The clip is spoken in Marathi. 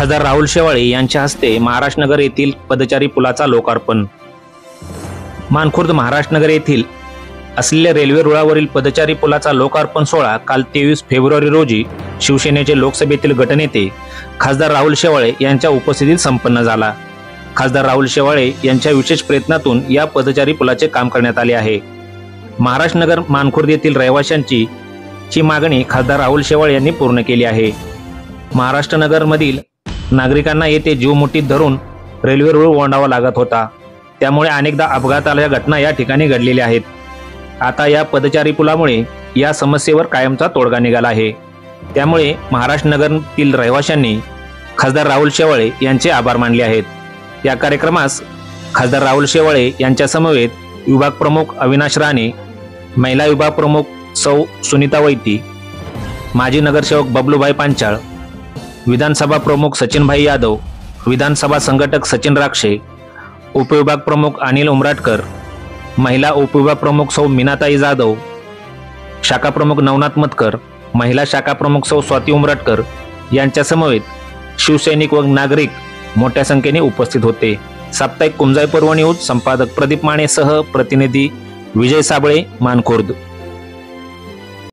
खासदार राहुल शेवाळे यांच्या हस्ते महाराष्ट्रनगर येथील पदचारी पुलाचा लोकार्पण। मानखुर्द महाराष्ट्रनगर येथील असलेल्या रेल्वे रुळावरील पदचारी पुलाचा लोकार्पण सोहळा काल 23 फेब्रुवारी रोजी शिवसेनेचे लोकसभेतील गटनेते खासदार राहुल शेवाळे यांच्या उपस्थितीत संपन्न झाला। खासदार राहुल शेवाळे यांच्या विशेष प्रयत्नातून या पदचारी पुलाचे काम करण्यात आले आहे। महाराष्ट्रनगर मानखुर्द येथील रहिवाशांची मागणी खासदार राहुल शेवाळे यांनी पूर्ण केली आहे। महाराष्ट्रनगर मधील नागरिकांना येथे जीव मुठीत धरून रेल्वे रुळ ओलांडावा लागत होता, त्यामुळे अनेकदा अपघाताच्या घटना या ठिकाणी घडलेल्या आहेत। आता या पदचारी पुलामुळे या समस्येवर कायमचा तोडगा निघाला आहे। त्यामुळे महाराष्ट्रनगरतील रहिवाशांनी खासदार राहुल शेवाळे यांचे आभार मानले आहेत। या कार्यक्रमास खासदार राहुल शेवाळे यांच्या समवेत विभाग प्रमुख अविनाश राणे, महिला विभाग प्रमुख सौ सुनीता वैती, माजी नगरसेवक बबलूभाई पांचाळ, विधानसभा प्रमुख सचिनभाई यादव, विधानसभा संघटक सचिन राक्षे, उपविभाग प्रमुख अनिल उमराटकर, महिला उपविभाग प्रमुख सौ मीनाताई जाधव, शाखा प्रमुख नवनाथ मतकर, महिला शाखा प्रमुख सौ स्वाती उमराटकर यांच्या समवेत शिवसैनिक व नागरिक मोठ्या संख्येने उपस्थित होते। साप्ताहिक कुंजाई पर्व न्यूज संपादक प्रदीप मानेसह प्रतिनिधी विजय साबळे, मानखुर्द।